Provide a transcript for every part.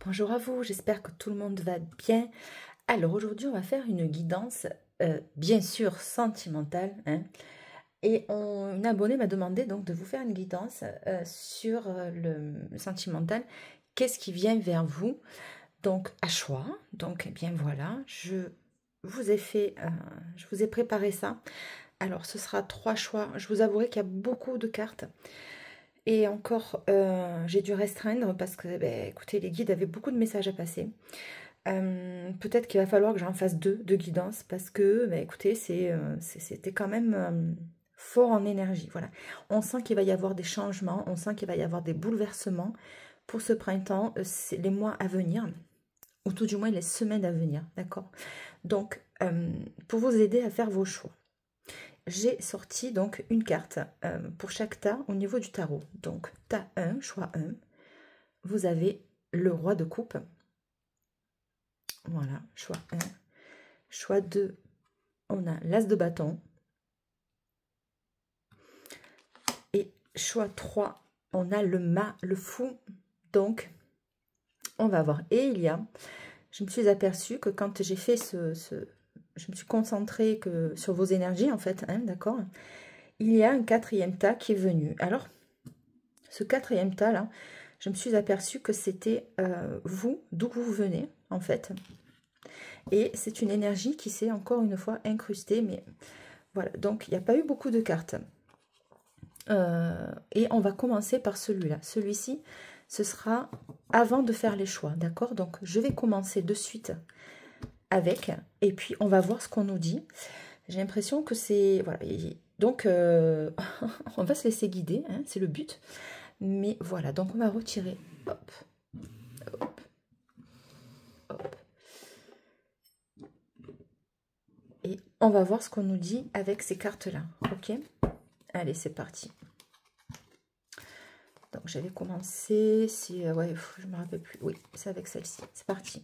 Bonjour à vous, j'espère que tout le monde va bien. Alors aujourd'hui, on va faire une guidance, bien sûr sentimentale, hein. Et une abonnée m'a demandé donc de vous faire une guidance sur le sentimental. Qu'est-ce qui vient vers vous? Donc à choix. Donc eh bien voilà, vous ai fait, je vous ai préparé ça. Alors ce sera 3 choix. Je vous avouerai qu'il y a beaucoup de cartes. Et encore, j'ai dû restreindre parce que, ben, écoutez, les guides avaient beaucoup de messages à passer. Peut-être qu'il va falloir que j'en fasse deux de guidance parce que, ben, écoutez, c'était quand même fort en énergie. Voilà. On sent qu'il va y avoir des changements, on sent qu'il va y avoir des bouleversements pour ce printemps, c'est les mois à venir, ou tout du moins les semaines à venir, d'accord? Donc, pour vous aider à faire vos choix. J'ai sorti donc une carte pour chaque tas au niveau du tarot. Donc, tas 1, choix 1, vous avez le roi de coupe. Voilà, choix 1. Choix 2, on a l'as de bâton. Et choix 3, on a le fou. Donc, on va voir. Et je me suis aperçue que quand j'ai fait je me suis concentrée sur vos énergies, en fait, hein, d'accord? Il y a un quatrième tas qui est venu. Alors, ce quatrième tas, là, je me suis aperçue que c'était vous, d'où vous venez, en fait. Et c'est une énergie qui s'est encore une fois incrustée, mais voilà. Donc, il n'y a pas eu beaucoup de cartes. Et on va commencer par celui-là. Celui-ci, ce sera avant de faire les choix, d'accord? Donc, je vais commencer de suite avec, et puis on va voir ce qu'on nous dit. J'ai l'impression que c'est... Voilà. Donc, on va se laisser guider, hein, c'est le but. Mais voilà, donc on va retirer. Hop, hop, hop. Et on va voir ce qu'on nous dit avec ces cartes-là, ok? Allez, c'est parti. Donc, j'avais commencé, ouais, je me rappelle plus. Oui, c'est avec celle-ci. C'est parti.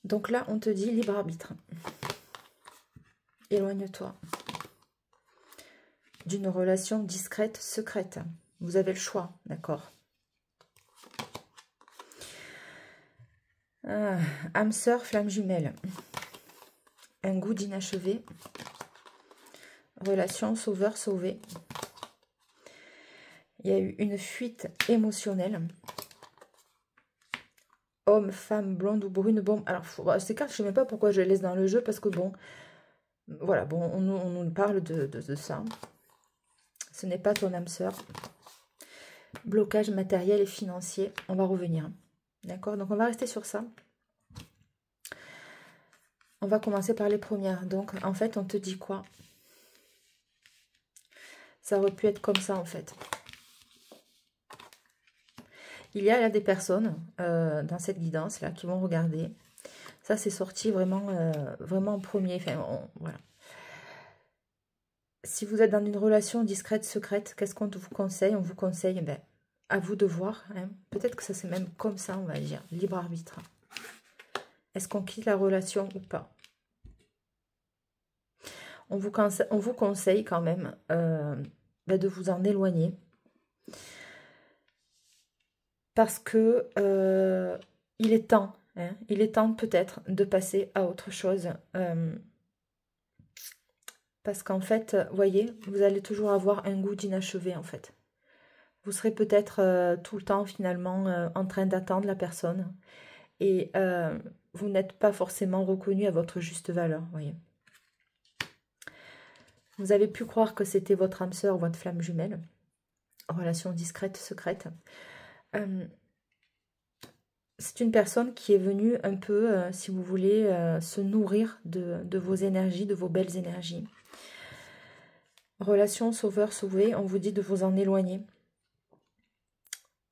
Donc là, on te dit libre arbitre. Éloigne-toi d'une relation discrète, secrète. Vous avez le choix, d'accord? Âme sœur, flamme jumelle. Un goût d'inachevé. Relation sauveur-sauvé. Il y a eu une fuite émotionnelle. Homme, femme, blonde ou brune. Bon, alors, ces cartes, je ne sais même pas pourquoi je les laisse dans le jeu, parce que bon, voilà, bon, on nous parle de ça. Ce n'est pas ton âme sœur. Blocage matériel et financier. On va revenir. D'accord? Donc, on va rester sur ça. On va commencer par les premières. Donc, en fait, on te dit quoi? Ça aurait pu être comme ça, en fait. Il y a là des personnes dans cette guidance-là qui vont regarder. Ça, c'est sorti vraiment, vraiment en premier. Enfin, voilà. Si vous êtes dans une relation discrète, secrète, qu'est-ce qu'on vous conseille? On vous conseille, ben, à vous de voir. Hein. Peut-être que ça, c'est même comme ça, on va dire. Libre arbitre. Est-ce qu'on quitte la relation ou pas? On vous conseille quand même ben, de vous en éloigner. Parce que il est temps. Hein, il est temps peut-être de passer à autre chose. Parce qu'en fait, vous voyez, vous allez toujours avoir un goût d'inachevé, en fait. Vous serez peut-être tout le temps, finalement, en train d'attendre la personne. Et vous n'êtes pas forcément reconnu à votre juste valeur, vous voyez. Vous avez pu croire que c'était votre âme sœur, votre flamme jumelle. Relation discrète, secrète. C'est une personne qui est venue un peu, si vous voulez, se nourrir de vos énergies, de vos belles énergies. Relation sauveur-sauvé, on vous dit de vous en éloigner.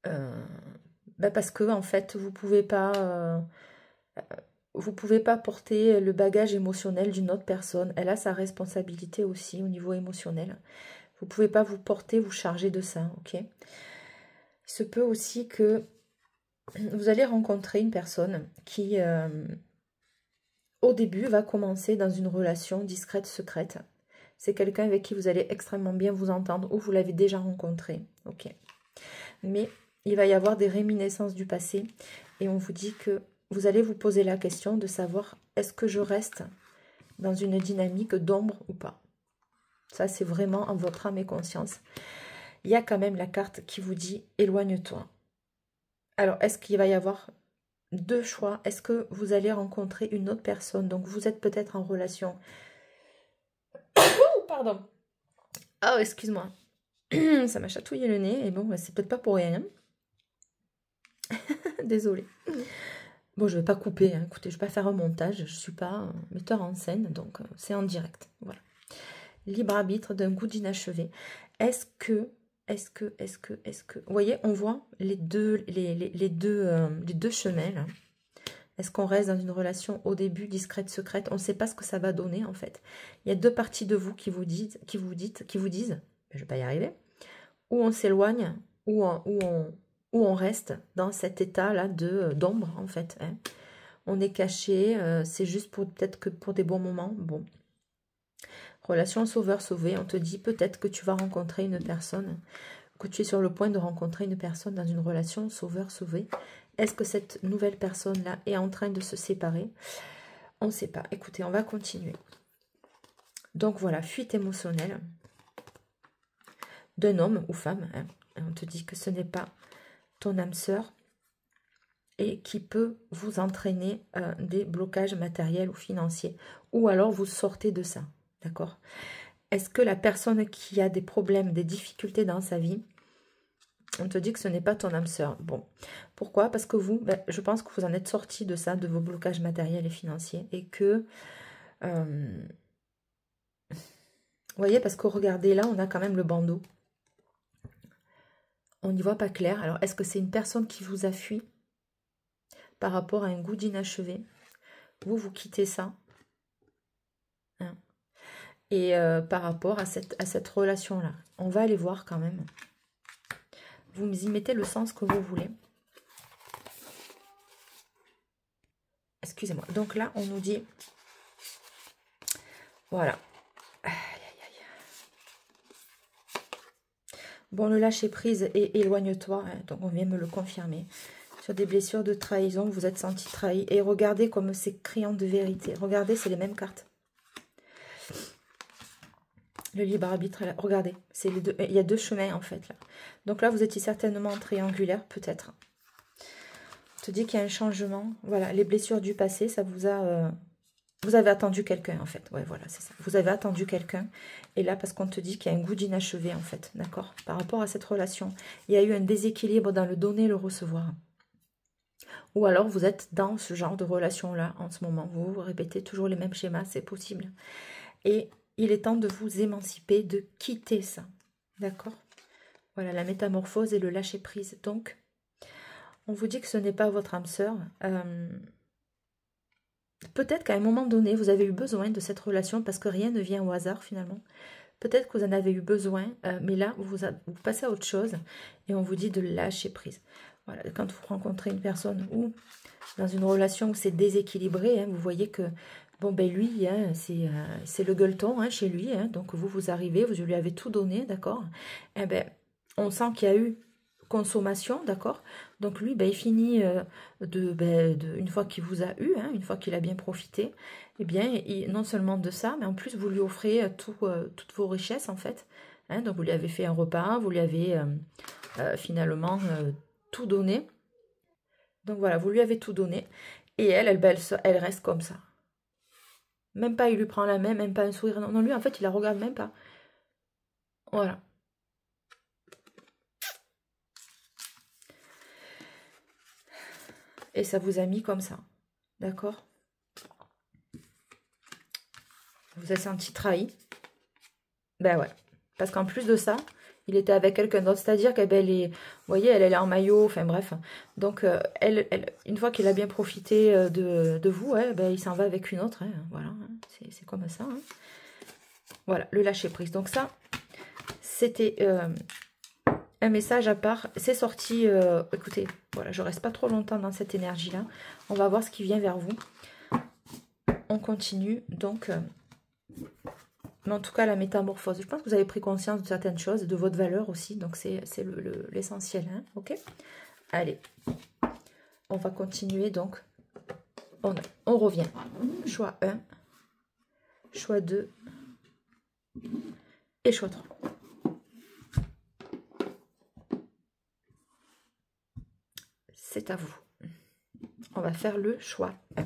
Ben parce que, en fait, vous pouvez pas porter le bagage émotionnel d'une autre personne. Elle a sa responsabilité aussi au niveau émotionnel. Vous ne pouvez pas vous porter, vous charger de ça, ok? Il se peut aussi que vous allez rencontrer une personne qui, au début, va commencer dans une relation discrète, secrète. C'est quelqu'un avec qui vous allez extrêmement bien vous entendre ou vous l'avez déjà rencontré. Ok. Mais il va y avoir des réminiscences du passé. Et on vous dit que vous allez vous poser la question de savoir, est-ce que je reste dans une dynamique d'ombre ou pas? Ça, c'est vraiment en votre âme et conscience. Il y a quand même la carte qui vous dit, éloigne-toi. Alors, est-ce qu'il va y avoir deux choix? Est-ce que vous allez rencontrer une autre personne? Donc, vous êtes peut-être en relation. Oh, pardon. Oh, excuse-moi. Ça m'a chatouillé le nez. Et bon, c'est peut-être pas pour rien. Désolée. Bon, je ne vais pas couper. Hein. Écoutez, je ne vais pas faire un montage. Je ne suis pas metteur en scène. Donc, c'est en direct. Voilà. Libre arbitre d'un goût d'inachevé. Est-ce que... Vous voyez, on voit les deux chemins, là. Est-ce qu'on reste dans une relation au début, discrète, secrète? On ne sait pas ce que ça va donner, en fait. Il y a deux parties de vous qui vous disent, je ne vais pas y arriver, ou on s'éloigne, ou on reste dans cet état-là d'ombre, en fait. Hein. On est caché, c'est juste peut-être que pour des bons moments. Bon. Relation sauveur-sauvé, on te dit peut-être que tu vas rencontrer une personne, que tu es sur le point de rencontrer une personne dans une relation sauveur-sauvé. Est-ce que cette nouvelle personne-là est en train de se séparer? On ne sait pas. Écoutez, on va continuer. Donc voilà, fuite émotionnelle d'un homme ou femme. Hein. On te dit que ce n'est pas ton âme sœur et qui peut vous entraîner des blocages matériels ou financiers. Ou alors vous sortez de ça. D'accord? Est-ce que la personne qui a des problèmes, des difficultés dans sa vie, on te dit que ce n'est pas ton âme sœur. Bon, pourquoi? Parce que vous, je pense que vous en êtes sorti de ça, de vos blocages matériels et financiers. Et que, vous voyez, parce que regardez, là, on a quand même le bandeau. On n'y voit pas clair. Alors, est-ce que c'est une personne qui vous a fui par rapport à un goût d'inachevé? Vous quittez ça. Hein. Et par rapport à cette relation-là, on va aller voir quand même. Vous y mettez le sens que vous voulez. Excusez-moi. Donc là, on nous dit... Voilà. Aïe, aïe, aïe. Bon, le lâcher-prise et éloigne-toi. Hein, donc, on vient me le confirmer. Sur des blessures de trahison, vous êtes senti trahi. Et regardez comme c'est criant de vérité. Regardez, c'est les mêmes cartes. Le libre arbitre, là. Regardez, il y a deux chemins en fait là. Donc là, vous étiez certainement en triangulaire, peut-être. On te dit qu'il y a un changement. Voilà, les blessures du passé, ça vous a... vous avez attendu quelqu'un en fait. Ouais, voilà, c'est ça. Vous avez attendu quelqu'un. Et là, parce qu'on te dit qu'il y a un goût d'inachevé en fait. D'accord? Par rapport à cette relation, il y a eu un déséquilibre dans le donner et le recevoir. Ou alors, vous êtes dans ce genre de relation-là en ce moment. Vous répétez toujours les mêmes schémas, c'est possible. Et... il est temps de vous émanciper, de quitter ça. D'accord? Voilà, la métamorphose et le lâcher-prise. Donc, on vous dit que ce n'est pas votre âme sœur. Peut-être qu'à un moment donné, vous avez eu besoin de cette relation parce que rien ne vient au hasard finalement. Peut-être que vous en avez eu besoin, mais là, vous passez à autre chose et on vous dit de lâcher prise. Voilà, quand vous rencontrez une personne ou dans une relation où c'est déséquilibré, hein, vous voyez que bon, ben lui, hein, c'est le gueuleton hein, chez lui. Hein, donc, vous arrivez, vous lui avez tout donné, d'accord? Eh ben, on sent qu'il y a eu consommation, d'accord? Donc, lui, ben, il finit une fois qu'il vous a eu, hein, une fois qu'il a bien profité, eh bien, non seulement de ça, mais en plus, vous lui offrez toutes vos richesses, en fait. Hein, donc, vous lui avez fait un repas, vous lui avez finalement tout donné. Donc, voilà, vous lui avez tout donné. Et elle reste comme ça. Même pas, il lui prend la main, même pas un sourire. Non, lui, en fait, il la regarde même pas. Voilà. Et ça vous a mis comme ça. D'accord? Vous êtes senti trahi. Ben ouais. Parce qu'en plus de ça, il était avec quelqu'un d'autre. C'est-à-dire qu'elle est... Vous voyez, elle est en maillot. Enfin, bref. Donc, une fois qu'il a bien profité de vous, ouais, ben, il s'en va avec une autre. Hein, voilà. C'est comme ça. Hein. Voilà, le lâcher-prise. Donc ça, c'était un message à part. C'est sorti... écoutez, voilà, je reste pas trop longtemps dans cette énergie-là. On va voir ce qui vient vers vous. On continue. Donc, Mais en tout cas, la métamorphose. Je pense que vous avez pris conscience de certaines choses, de votre valeur aussi. Donc, c'est l'essentiel. Hein, ok? Allez. On va continuer. Donc, on revient. Choix 1. Choix 2. Et choix 3. C'est à vous. On va faire le choix 1.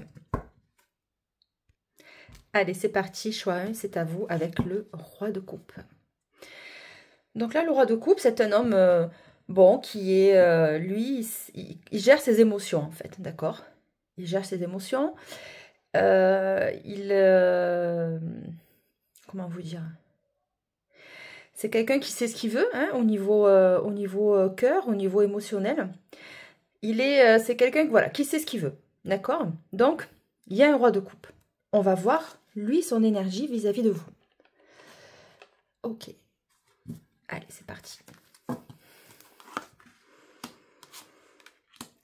Allez, c'est parti. Choix 1, c'est à vous avec le roi de coupe. Donc là, le roi de coupe, c'est un homme, bon, qui est, lui, il gère ses émotions, en fait, d'accord? Il gère ses émotions. Comment vous dire? C'est quelqu'un qui sait ce qu'il veut, hein, au niveau cœur, au niveau émotionnel. C'est quelqu'un voilà, qui sait ce qu'il veut, d'accord? Donc, il y a un roi de coupe. On va voir, lui, son énergie vis-à-vis de vous. Ok. Allez, c'est parti.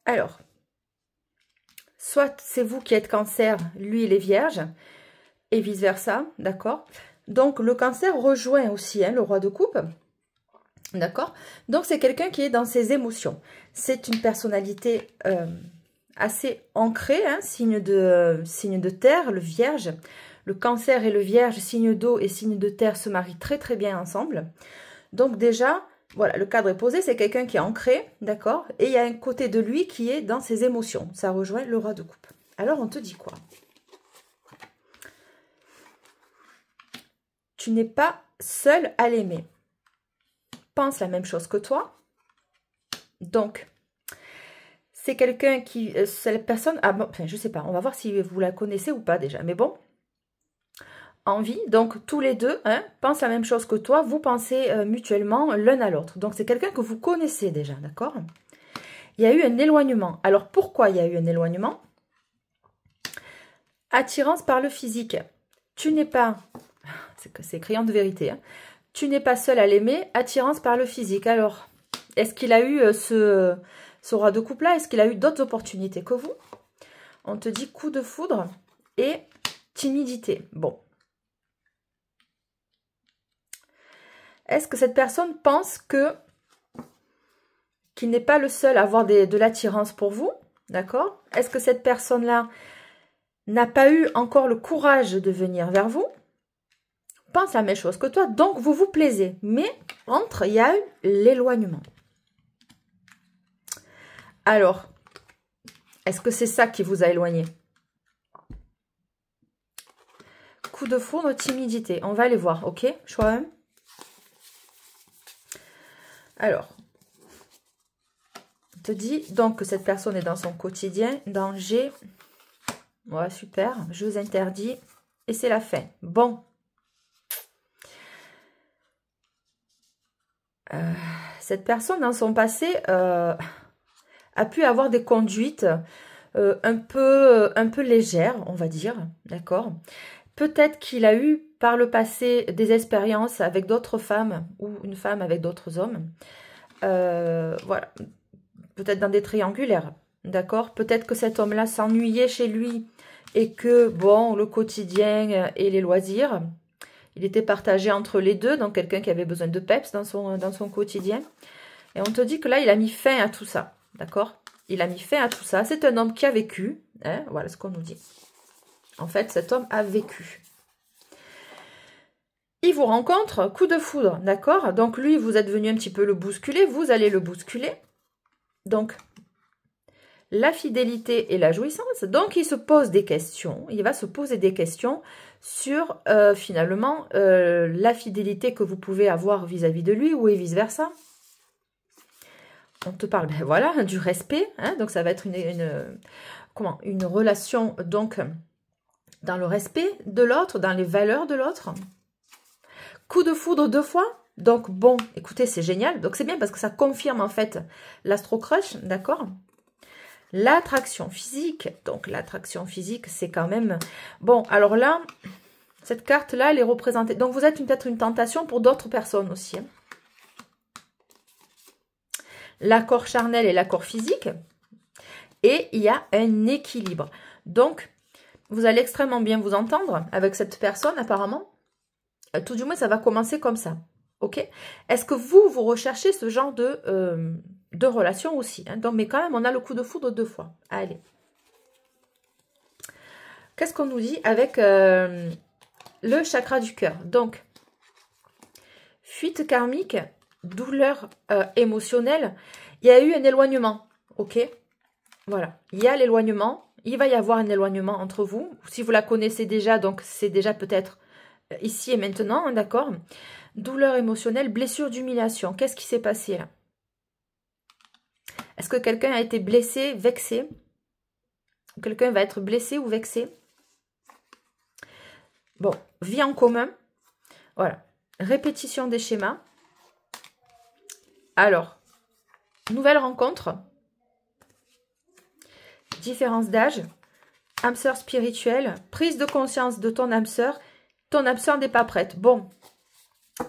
Alors, soit c'est vous qui êtes cancer, lui, il est vierge, et vice-versa, d'accord? Donc, le cancer rejoint aussi hein, le roi de coupe, d'accord? Donc, c'est quelqu'un qui est dans ses émotions. C'est une personnalité assez ancrée, hein, signe de terre, le vierge. Le cancer et le vierge, signe d'eau et signe de terre, se marient très très bien ensemble. Donc déjà, voilà, le cadre est posé, c'est quelqu'un qui est ancré, d'accord? Et il y a un côté de lui qui est dans ses émotions. Ça rejoint le roi de coupe. Alors, on te dit quoi? Tu n'es pas seul à l'aimer. Pense la même chose que toi. Donc, c'est quelqu'un qui... c'est la personne... Ah bon, enfin, je sais pas, on va voir si vous la connaissez ou pas déjà. Mais bon, envie, donc tous les deux hein, pensent la même chose que toi. Vous pensez mutuellement l'un à l'autre. Donc, c'est quelqu'un que vous connaissez déjà, d'accord? Il y a eu un éloignement. Alors, pourquoi il y a eu un éloignement? Attirance par le physique. Tu n'es pas... C'est criant de vérité. Hein. Tu n'es pas seul à l'aimer. Attirance par le physique. Alors, est-ce qu'il a eu ce roi de coupe-là? Est-ce qu'il a eu d'autres opportunités que vous? On te dit coup de foudre et timidité. Bon. Est-ce que cette personne pense qu'il n'est pas le seul à avoir de l'attirance pour vous? D'accord? Est-ce que cette personne-là n'a pas eu encore le courage de venir vers vous? Pense la même chose que toi, donc vous vous plaisez. Mais entre, il y a eu l'éloignement. Alors, est-ce que c'est ça qui vous a éloigné? Coup de foudre, timidité. On va aller voir, ok? Choix 1. Alors, on te dit donc que cette personne est dans son quotidien, danger. Ouais, super. Jeux interdits. Et c'est la fin. Bon. Cette personne, dans son passé, a pu avoir des conduites un peu légères, on va dire. D'accord? Peut-être qu'il a eu par le passé des expériences avec d'autres femmes ou une femme avec d'autres hommes. Voilà. Peut-être dans des triangulaires. D'accord? Peut-être que cet homme-là s'ennuyait chez lui et que, bon, le quotidien et les loisirs, il était partagé entre les deux. Donc, quelqu'un qui avait besoin de peps dans son quotidien. Et on te dit que là, il a mis fin à tout ça. D'accord? Il a mis fin à tout ça. C'est un homme qui a vécu. Hein? Voilà ce qu'on nous dit. En fait, cet homme a vécu. Il vous rencontre, coup de foudre, d'accord? Donc lui, vous êtes venu un petit peu le bousculer, vous allez le bousculer. Donc, la fidélité et la jouissance. Donc, il se pose des questions, il va se poser des questions sur, finalement, la fidélité que vous pouvez avoir vis-à-vis de lui ou et vice-versa. On te parle, ben voilà, du respect, hein? Donc ça va être une relation, donc, dans le respect de l'autre, dans les valeurs de l'autre. Coup de foudre 2 fois. Donc, bon, écoutez, c'est génial. Donc, c'est bien parce que ça confirme, en fait, l'astro-crush, d'accord? L'attraction physique. Donc, l'attraction physique, c'est quand même... Bon, alors là, cette carte-là, elle est représentée. Donc, vous êtes peut-être une tentation pour d'autres personnes aussi. Hein. L'accord charnel et l'accord physique. Et il y a un équilibre. Donc, vous allez extrêmement bien vous entendre avec cette personne, apparemment. Tout du moins, ça va commencer comme ça. Ok? Est-ce que vous recherchez ce genre de relation aussi, hein? Donc, mais quand même, on a le coup de foudre 2 fois. Allez. Qu'est-ce qu'on nous dit avec le chakra du cœur? Donc, fuite karmique, douleur émotionnelle. Il y a eu un éloignement. Ok? Voilà. Il y a l'éloignement. Il va y avoir un éloignement entre vous. Si vous la connaissez déjà, donc c'est déjà peut-être ici et maintenant, hein, d'accord? Douleur émotionnelle, blessure d'humiliation. Qu'est-ce qui s'est passé là? Est-ce que quelqu'un a été blessé, vexé? Quelqu'un va être blessé ou vexé? Bon, vie en commun. Voilà. Répétition des schémas. Alors, nouvelle rencontre. Différence d'âge. Âme sœur spirituelle. Prise de conscience de ton âme sœur. Ton âme sœur n'est pas prête. Bon,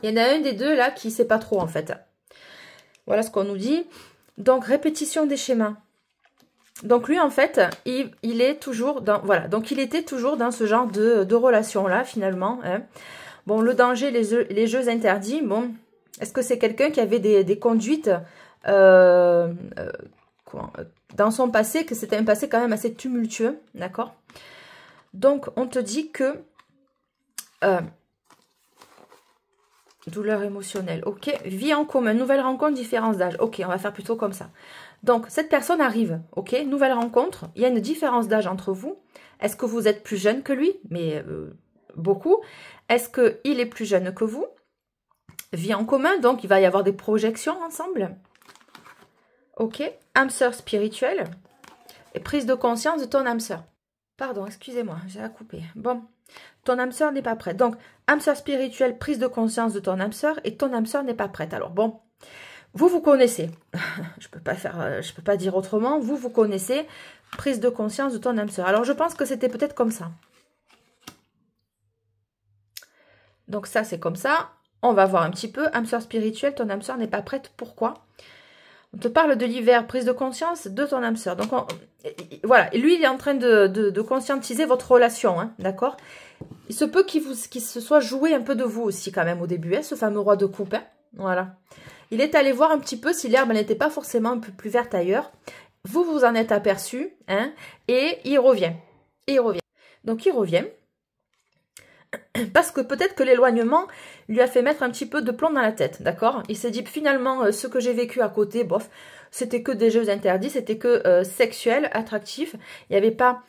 il y en a un des deux là qui ne sait pas trop en fait. Voilà ce qu'on nous dit. Donc, répétition des schémas. Donc, lui en fait, il est toujours dans... Voilà, donc il était toujours dans ce genre de relation-là finalement. Hein. Bon, le danger, les jeux interdits. Bon, est-ce que c'est quelqu'un qui avait des conduites dans son passé, que c'était un passé quand même assez tumultueux, d'accord? Donc, on te dit que... douleur émotionnelle, ok. Vie en commun, nouvelle rencontre, différence d'âge. Ok, on va faire plutôt comme ça. Donc, cette personne arrive, ok. Nouvelle rencontre, il y a une différence d'âge entre vous. Est-ce que vous êtes plus jeune que lui? Mais beaucoup. Est-ce qu'il est plus jeune que vous? Vie en commun, donc il va y avoir des projections ensemble. Ok. Âme sœur spirituelle. Et prise de conscience de ton âme sœur. Pardon, excusez-moi, j'ai à couper. Bon. Ton âme sœur n'est pas prête. Donc, âme sœur spirituelle, prise de conscience de ton âme sœur et ton âme sœur n'est pas prête. Alors, bon, vous connaissez. Je peux pas dire autrement. Vous connaissez, prise de conscience de ton âme sœur. Alors, je pense que c'était peut-être comme ça. Donc, ça, c'est comme ça. On va voir un petit peu. Âme sœur spirituelle, ton âme sœur n'est pas prête. Pourquoi? On te parle de l'hiver, prise de conscience de ton âme sœur. Donc, voilà. Et lui, il est en train de conscientiser votre relation, hein, d'accord? Il se peut qu'il se soit joué un peu de vous aussi quand même au début, hein, ce fameux roi de coupe. Hein, voilà. Il est allé voir un petit peu si l'herbe n'était pas forcément un peu plus verte ailleurs. Vous vous en êtes aperçu, hein, et il revient. Et il revient. Donc, il revient. Parce que peut-être que l'éloignement lui a fait mettre un petit peu de plomb dans la tête, d'accord? Il s'est dit, finalement, ce que j'ai vécu à côté, bof, c'était que des jeux interdits, c'était que sexuel, attractif. Il n'y avait pas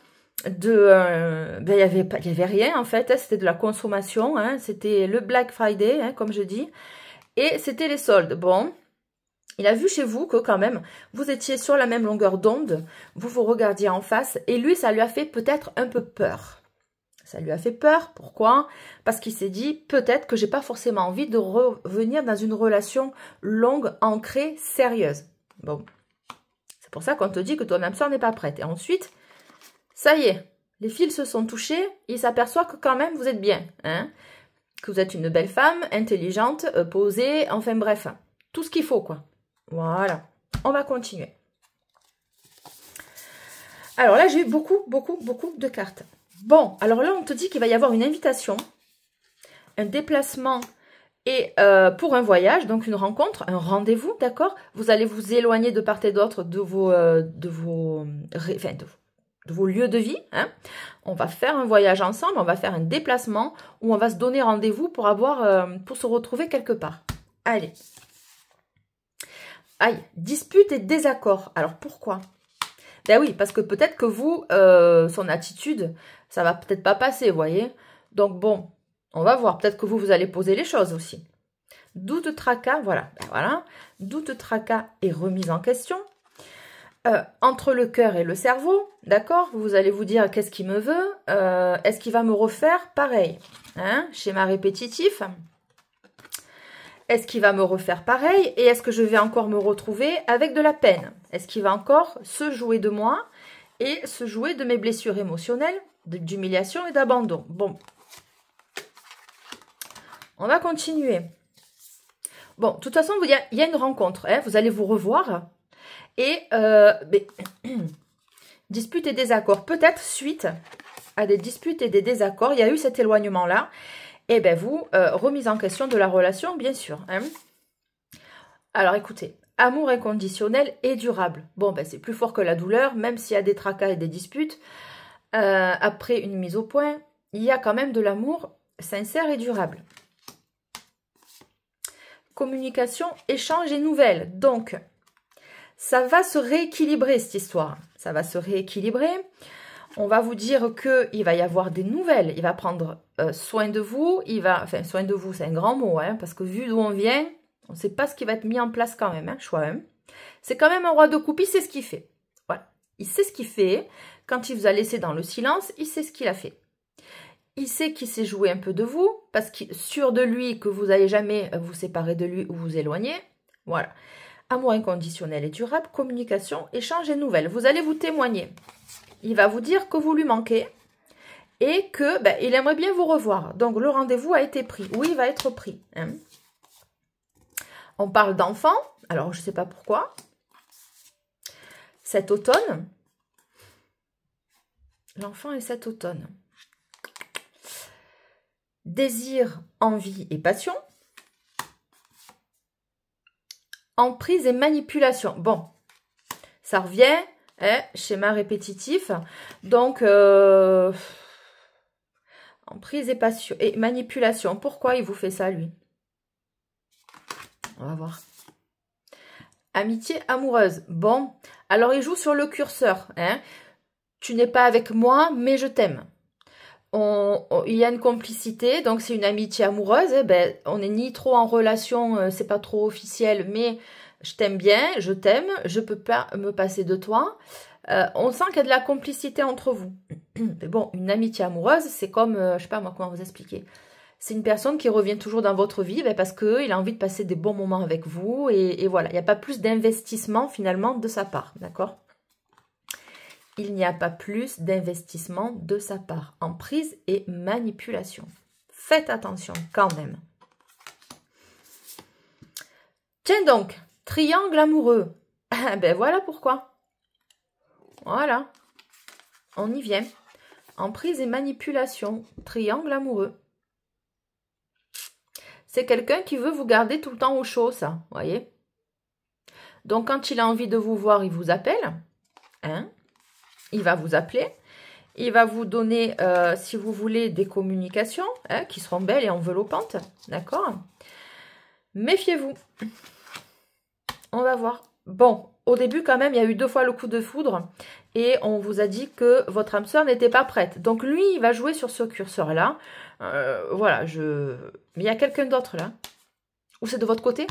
de... il y avait rien, en fait. Hein, c'était de la consommation, hein, c'était le Black Friday, hein, comme je dis. Et c'était les soldes. Bon, il a vu chez vous que quand même, vous étiez sur la même longueur d'onde, vous vous regardiez en face, et lui, ça lui a fait peut-être un peu peur. Ça lui a fait peur. Pourquoi? Parce qu'il s'est dit, peut-être que j'ai pas forcément envie de revenir dans une relation longue, ancrée, sérieuse. Bon, c'est pour ça qu'on te dit que ton âme sœur n'est pas prête. Et ensuite, ça y est, les fils se sont touchés, il s'aperçoit que quand même vous êtes bien, hein, que vous êtes une belle femme, intelligente, posée, enfin bref, tout ce qu'il faut, quoi. Voilà, on va continuer. Alors là, j'ai eu beaucoup de cartes. Bon, alors là, on te dit qu'il va y avoir une invitation, un déplacement et pour un voyage, donc une rencontre, un rendez-vous, d'accord? Vous allez vous éloigner de part et d'autre de vos lieux de vie. Hein? On va faire un voyage ensemble, on va faire un déplacement où on va se donner rendez-vous pour se retrouver quelque part. Allez. Aïe, dispute et désaccord. Alors pourquoi? Ben oui, parce que peut-être que vous, son attitude, ça va peut-être pas passer, vous voyez. Donc bon, on va voir. Peut-être que vous allez poser les choses aussi. Doute, tracas, voilà. Ben voilà. Doute, tracas et remise en question. Entre le cœur et le cerveau, d'accord? Vous allez vous dire, qu'est-ce qu'il me veut? Est-ce qu'il va me refaire pareil? Hein? Schéma répétitif. Est-ce qu'il va me refaire pareil? Et est-ce que je vais encore me retrouver avec de la peine? Est-ce qu'il va encore se jouer de moi et se jouer de mes blessures émotionnelles, d'humiliation et d'abandon? Bon. On va continuer. Bon, de toute façon, il y a une rencontre. Hein, vous allez vous revoir. Et disputes et désaccords. Peut-être suite à des disputes et des désaccords, il y a eu cet éloignement-là. et bien vous, remise en question de la relation, bien sûr. Hein. Alors écoutez, amour inconditionnel et durable. Bon, ben c'est plus fort que la douleur, même s'il y a des tracas et des disputes. Après une mise au point, il y a quand même de l'amour sincère et durable. Communication, échange et nouvelles. Donc, ça va se rééquilibrer cette histoire. Ça va se rééquilibrer. On va vous dire qu'il va y avoir des nouvelles. Il va prendre soin de vous. Enfin, soin de vous, c'est un grand mot, hein, parce que vu d'où on vient, on ne sait pas ce qui va être mis en place quand même, hein, choix. Hein. C'est quand même un roi de coupe, il sait ce qu'il fait. Voilà. Il sait ce qu'il fait. Quand il vous a laissé dans le silence, il sait ce qu'il a fait. Il sait qu'il s'est joué un peu de vous, parce qu'il est sûr de lui que vous n'allez jamais vous séparer de lui ou vous éloigner. Voilà. Amour inconditionnel et durable, communication, échange et nouvelles. Vous allez vous témoigner. Il va vous dire que vous lui manquez et que il aimerait bien vous revoir. Donc, le rendez-vous a été pris. Oui, il va être pris. Hein. On parle d'enfant. Alors, je ne sais pas pourquoi. Cet automne. L'enfant est cet automne. Désir, envie et passion. Emprise et manipulation. Bon, ça revient, hein, schéma répétitif. Donc, emprise et passion et manipulation. Pourquoi il vous fait ça, lui? On va voir. Amitié amoureuse. Bon, alors il joue sur le curseur. Hein. Tu n'es pas avec moi, mais je t'aime. Il y a une complicité, donc c'est une amitié amoureuse. Eh ben, on n'est ni trop en relation, c'est pas trop officiel, mais je t'aime bien, je t'aime, je peux pas me passer de toi. On sent qu'il y a de la complicité entre vous. Mais bon, une amitié amoureuse, c'est comme, je sais pas moi comment vous expliquer. C'est une personne qui revient toujours dans votre vie parce qu'il a envie de passer des bons moments avec vous. Et voilà, il n'y a pas plus d'investissement finalement de sa part, d'accord ? Il n'y a pas plus d'investissement de sa part. Emprise et manipulation. Faites attention quand même. Tiens donc, triangle amoureux. Ben voilà pourquoi. Voilà. On y vient. Emprise et manipulation. Triangle amoureux. C'est quelqu'un qui veut vous garder tout le temps au chaud, ça. Vous voyez ? Donc, quand il a envie de vous voir, il vous appelle. Hein ? Il va vous appeler. Il va vous donner, si vous voulez, des communications hein, qui seront belles et enveloppantes. D'accord ? Méfiez-vous. On va voir. Bon, au début, quand même, il y a eu 2 fois le coup de foudre. Et on vous a dit que votre âme sœur n'était pas prête. Donc, lui, il va jouer sur ce curseur-là. Voilà, mais il y a quelqu'un d'autre, là. Ou c'est de votre côté?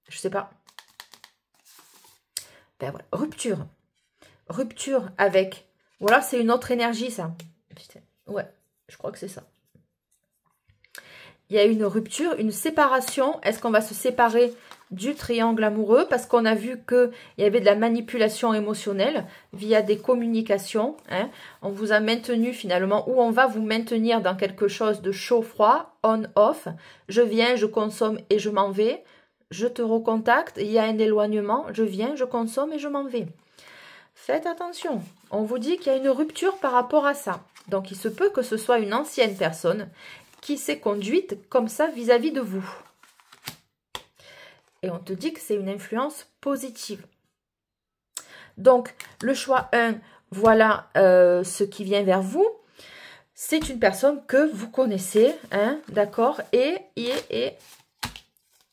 Je sais pas. Ben voilà, rupture. Rupture avec... Ou alors, c'est une autre énergie, ça. Putain. Ouais, je crois que c'est ça. Il y a une rupture, une séparation. Est-ce qu'on va se séparer du triangle amoureux? Parce qu'on a vu qu'il y avait de la manipulation émotionnelle via des communications. Hein. On vous a maintenu finalement, ou on va vous maintenir dans quelque chose de chaud-froid, on-off. Je viens, je consomme et je m'en vais. Je te recontacte, il y a un éloignement. Je viens, je consomme et je m'en vais. Faites attention. On vous dit qu'il y a une rupture par rapport à ça. Donc, il se peut que ce soit une ancienne personne qui s'est conduite comme ça vis-à-vis de vous. Et on te dit que c'est une influence positive. Donc, le choix 1, voilà ce qui vient vers vous. C'est une personne que vous connaissez, hein, d'accord? Et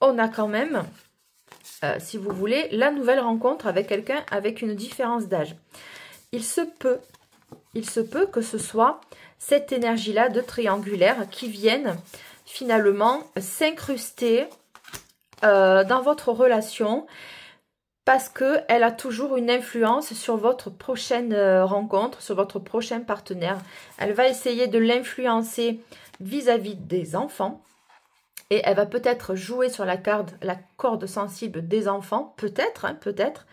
on a quand même, si vous voulez, la nouvelle rencontre avec quelqu'un avec une différence d'âge. Il se peut que ce soit cette énergie-là de triangulaire qui vienne finalement s'incruster dans votre relation parce qu'elle a toujours une influence sur votre prochaine rencontre, sur votre prochain partenaire. Elle va essayer de l'influencer vis-à-vis des enfants et elle va peut-être jouer sur la corde sensible des enfants, peut-être, hein, peut-être,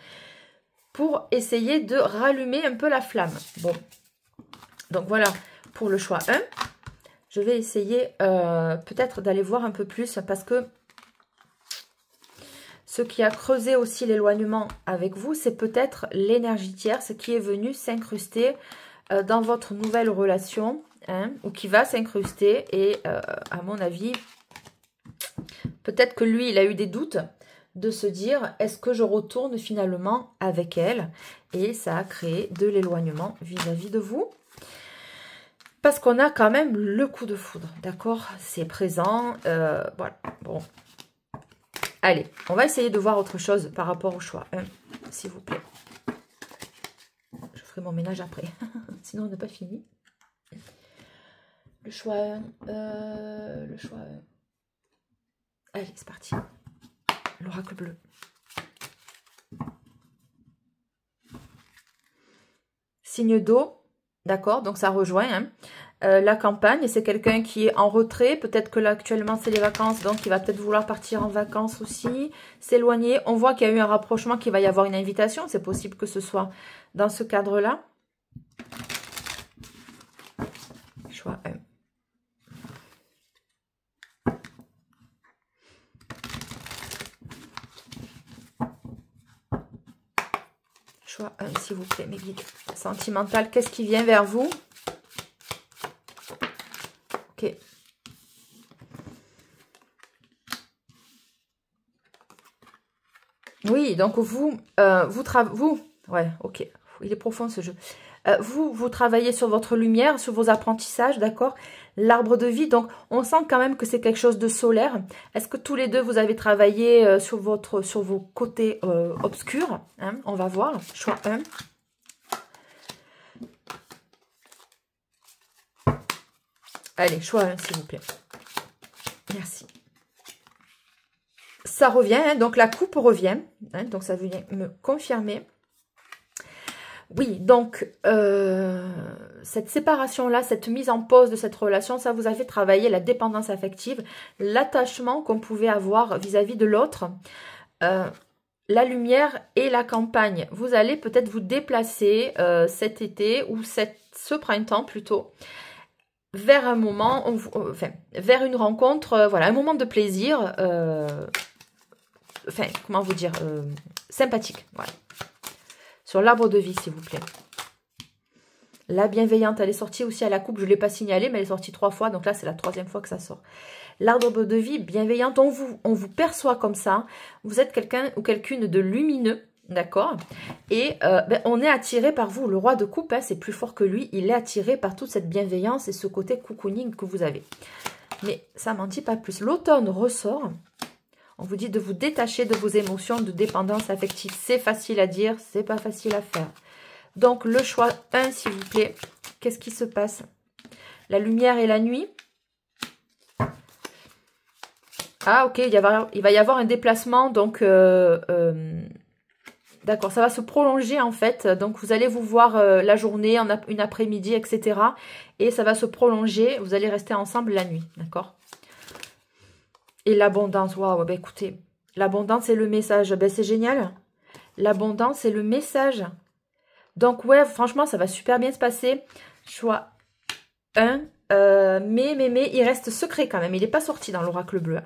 pour essayer de rallumer un peu la flamme. Bon, donc voilà pour le choix 1. Je vais essayer peut-être d'aller voir un peu plus parce que ce qui a creusé aussi l'éloignement avec vous, c'est peut-être l'énergie tierce qui est venue s'incruster dans votre nouvelle relation, hein, ou qui va s'incruster. Et à mon avis, peut-être que lui, il a eu des doutes de se dire, est-ce que je retourne finalement avec elle? Et ça a créé de l'éloignement vis-à-vis de vous. Parce qu'on a quand même le coup de foudre, d'accord? C'est présent, voilà, bon. Allez, on va essayer de voir autre chose par rapport au choix 1, s'il vous plaît. Je ferai mon ménage après, sinon on n'a pas fini. Le choix 1, le choix 1. Allez, c'est parti. L'oracle bleu. Signe d'eau, d'accord, donc ça rejoint, hein. La campagne, c'est quelqu'un qui est en retrait. Peut-être que là, actuellement, c'est les vacances. Donc, il va peut-être vouloir partir en vacances aussi. S'éloigner. On voit qu'il y a eu un rapprochement, qu'il va y avoir une invitation. C'est possible que ce soit dans ce cadre-là. Choix 1. Choix 1, s'il vous plaît, mes guides. Sentimental, qu'est-ce qui vient vers vous? Ok. Oui, donc vous, ouais, ok, il est profond ce jeu. Vous travaillez sur votre lumière, sur vos apprentissages, d'accord? L'arbre de vie, donc on sent quand même que c'est quelque chose de solaire. Est-ce que tous les deux, vous avez travaillé sur vos côtés obscurs, hein? On va voir, choix 1. Allez, choix 1, s'il vous plaît. Merci. Ça revient, hein, donc la coupe revient, hein, donc ça vient me confirmer. Oui, donc cette séparation-là, cette mise en pause de cette relation, ça vous a fait travailler la dépendance affective, l'attachement qu'on pouvait avoir vis-à-vis de l'autre, la lumière et la campagne. Vous allez peut-être vous déplacer cet été ou ce printemps plutôt, vers un moment, enfin, vers une rencontre, voilà, un moment de plaisir, enfin, comment vous dire, sympathique, voilà. Sur l'arbre de vie, s'il vous plaît. La bienveillante, elle est sortie aussi à la coupe. Je ne l'ai pas signalée, mais elle est sortie 3 fois. Donc là, c'est la 3e fois que ça sort. L'arbre de vie, bienveillante, on vous perçoit comme ça. Vous êtes quelqu'un ou quelqu'une de lumineux, d'accord? Et on est attiré par vous. Le roi de coupe, hein, c'est plus fort que lui. Il est attiré par toute cette bienveillance et ce côté cocooning que vous avez. Mais ça m'en dit pas plus. L'automne ressort. On vous dit de vous détacher de vos émotions de dépendance affective. C'est facile à dire, c'est pas facile à faire. Donc, le choix 1, s'il vous plaît. Qu'est-ce qui se passe? La lumière et la nuit. Ah, ok, il va y avoir un déplacement. Donc, d'accord, ça va se prolonger en fait. Donc, vous allez vous voir la journée, une après-midi, etc. Et ça va se prolonger. Vous allez rester ensemble la nuit, d'accord? Et l'abondance, waouh, ben écoutez, l'abondance c'est le message, ben c'est génial. L'abondance c'est le message. Donc ouais, franchement, ça va super bien se passer. Choix 1, mais il reste secret quand même, il n'est pas sorti dans l'oracle bleu.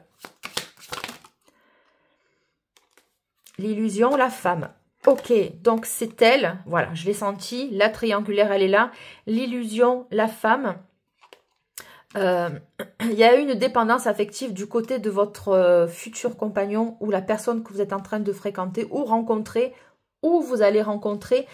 L'illusion, la femme. Ok, donc c'est elle, voilà, je l'ai senti, la triangulaire elle est là. L'illusion, la femme. Il y a une dépendance affective du côté de votre futur compagnon ou la personne que vous êtes en train de fréquenter ou rencontrer ou vous allez rencontrer.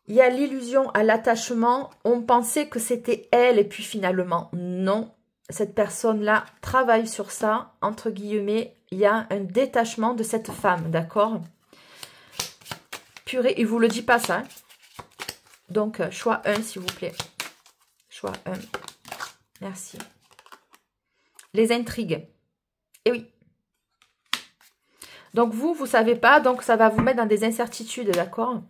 Il y a l'illusion à l'attachement. On pensait que c'était elle et puis finalement non. Cette personne-là travaille sur ça, entre guillemets. Il y a un détachement de cette femme, d'accord? Purée, il ne vous le dit pas ça. Hein. Donc, choix 1, s'il vous plaît. Choix 1. Merci. Les intrigues. Eh oui. Donc, vous ne savez pas. Donc, ça va vous mettre dans des incertitudes, d'accord?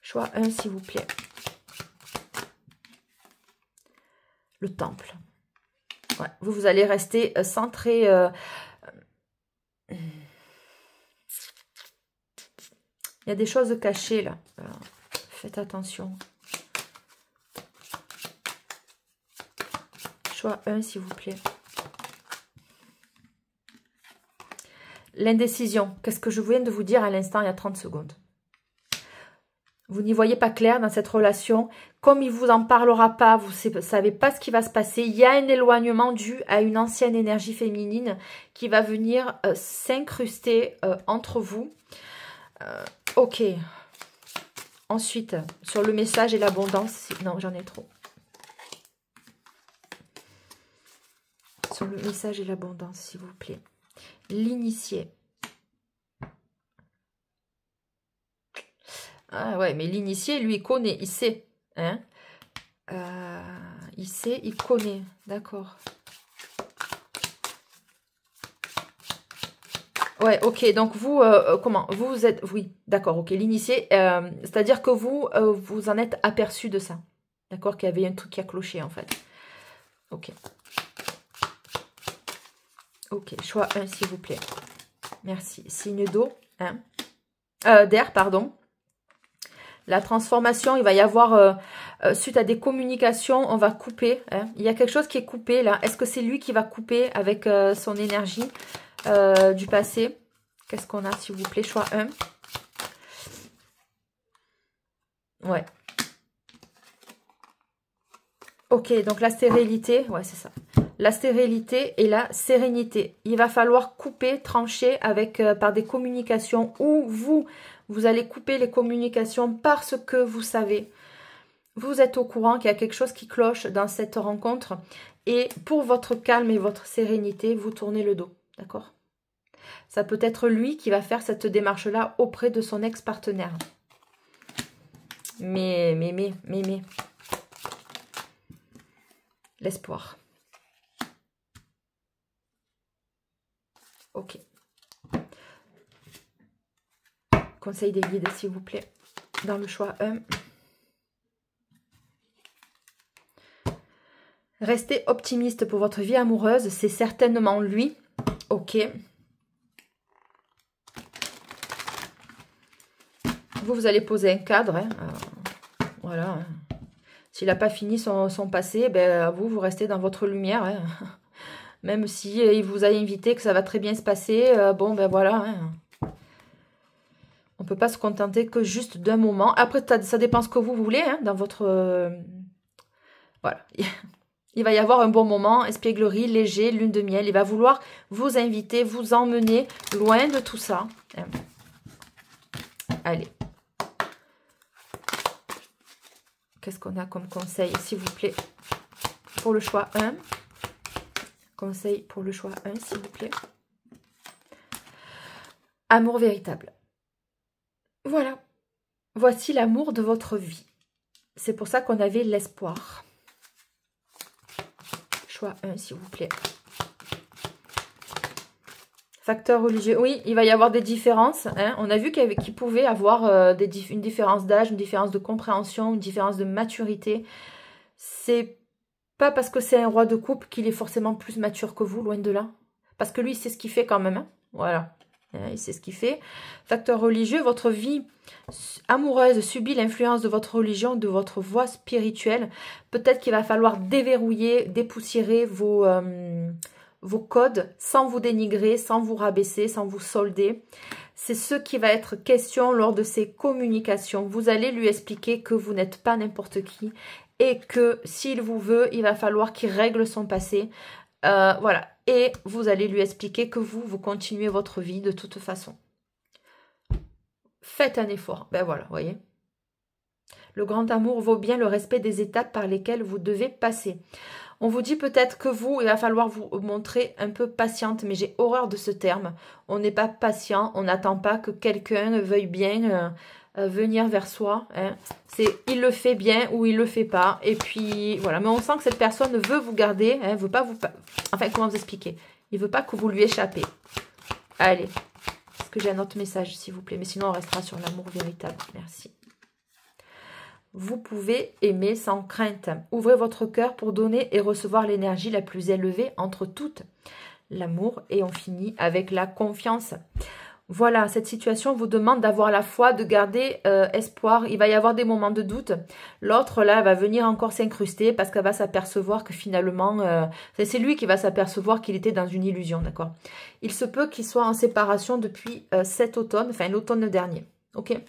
Choix 1, s'il vous plaît. Le temple. Ouais, vous allez rester centré. Il y a des choses cachées, là. Faites attention. Choix 1, s'il vous plaît. L'indécision. Qu'est-ce que je viens de vous dire à l'instant, il y a 30 secondes? Vous n'y voyez pas clair dans cette relation. Comme il ne vous en parlera pas, vous ne savez pas ce qui va se passer. Il y a un éloignement dû à une ancienne énergie féminine qui va venir s'incruster entre vous. Ok. Ensuite, sur le message et l'abondance. Non, j'en ai trop. Sur le message et l'abondance, s'il vous plaît. L'initié. Ah ouais, mais l'initié, lui, il connaît, il sait. Hein, il sait, il connaît. D'accord. Ouais, ok. Donc, vous, comment? Vous êtes... Oui, d'accord, ok. L'initié, c'est-à-dire que vous, vous en êtes aperçu de ça. D'accord? Qu'il y avait un truc qui a cloché, en fait. Ok. Ok, choix 1, s'il vous plaît. Merci. Signe d'eau. Hein? D'air, pardon. La transformation, il va y avoir, suite à des communications, on va couper. Hein. Il y a quelque chose qui est coupé là. Est-ce que c'est lui qui va couper avec son énergie du passé? Qu'est-ce qu'on a, s'il vous plaît? Choix 1. Ouais. Ok, donc la stérilité, ouais, c'est ça. La stérilité et la sérénité. Il va falloir couper, trancher avec, par des communications où vous allez couper les communications parce que vous savez, vous êtes au courant qu'il y a quelque chose qui cloche dans cette rencontre. Et pour votre calme et votre sérénité, vous tournez le dos, d'accord? Ça peut être lui qui va faire cette démarche-là auprès de son ex-partenaire. Mais. L'espoir. Ok. Conseil des guides, s'il vous plaît. Dans le choix 1. Restez optimiste pour votre vie amoureuse. C'est certainement lui. Ok. Vous allez poser un cadre. Hein. Voilà. S'il n'a pas fini son passé, ben, vous restez dans votre lumière. Hein. Même si il vous a invité, que ça va très bien se passer. Bon, ben voilà. Hein. On ne peut pas se contenter que juste d'un moment. Après, ça dépend ce que vous voulez. Hein, dans votre... Voilà. Il va y avoir un bon moment, espièglerie, léger, lune de miel. Il va vouloir vous inviter, vous emmener loin de tout ça. Hein. Allez. Qu'est-ce qu'on a comme conseil, s'il vous plaît? Pour le choix 1. Conseil pour le choix 1, s'il vous plaît. Amour véritable. Voilà. Voici l'amour de votre vie. C'est pour ça qu'on avait l'espoir. Choix 1, s'il vous plaît. Facteur religieux. Oui, il va y avoir des différences. Hein. On a vu qu'il pouvait avoir une différence d'âge, une différence de compréhension, une différence de maturité. C'est pas parce que c'est un roi de coupe qu'il est forcément plus mature que vous, loin de là. Parce que lui, il sait ce qu'il fait quand même. Hein. Voilà. Il sait ce qu'il fait. Facteur religieux, votre vie amoureuse subit l'influence de votre religion, de votre voie spirituelle. Peut-être qu'il va falloir déverrouiller, dépoussiérer vos codes sans vous dénigrer, sans vous rabaisser, sans vous solder. C'est ce qui va être question lors de ces communications. Vous allez lui expliquer que vous n'êtes pas n'importe qui et que s'il vous veut, il va falloir qu'il règle son passé. Voilà. Et vous allez lui expliquer que vous continuez votre vie de toute façon. Faites un effort. Ben voilà, voyez. Le grand amour vaut bien le respect des étapes par lesquelles vous devez passer. On vous dit peut-être que il va falloir vous montrer un peu patiente, mais j'ai horreur de ce terme. On n'est pas patient, on n'attend pas que quelqu'un veuille bien venir vers soi. Hein. C'est il le fait bien ou il le fait pas. Et puis voilà, mais on sent que cette personne veut vous garder, hein, veut pas vous... Enfin, comment vous expliquer? Il veut pas que vous lui échappez. Allez, est-ce que j'ai un autre message, s'il vous plaît? Mais sinon, on restera sur l'amour véritable. Merci. Vous pouvez aimer sans crainte. Ouvrez votre cœur pour donner et recevoir l'énergie la plus élevée entre toutes. L'amour, et on finit avec la confiance. Voilà, cette situation vous demande d'avoir la foi, de garder espoir. Il va y avoir des moments de doute. L'autre, là, va venir encore s'incruster parce qu'elle va s'apercevoir que finalement, c'est lui qui va s'apercevoir qu'il était dans une illusion, d'accord? Il se peut qu'il soit en séparation depuis cet automne, enfin l'automne dernier, ok?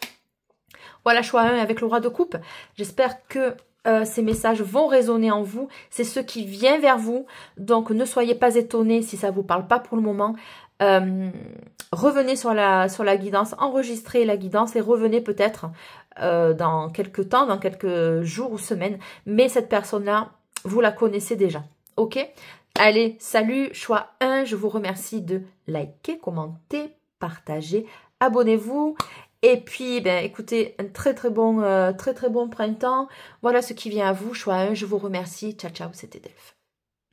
Voilà, choix 1 avec le roi de coupe. J'espère que ces messages vont résonner en vous. C'est ce qui vient vers vous. Donc, ne soyez pas étonnés si ça ne vous parle pas pour le moment. Revenez sur la guidance, enregistrez la guidance et revenez peut-être dans quelques temps, dans quelques jours ou semaines. Mais cette personne-là, vous la connaissez déjà. Ok? Allez, salut, choix 1. Je vous remercie de liker, commenter, partager, abonnez-vous. Et puis, ben, écoutez, un très très bon printemps. Voilà ce qui vient à vous, choix 1. Je vous remercie. Ciao, ciao, c'était Delphes.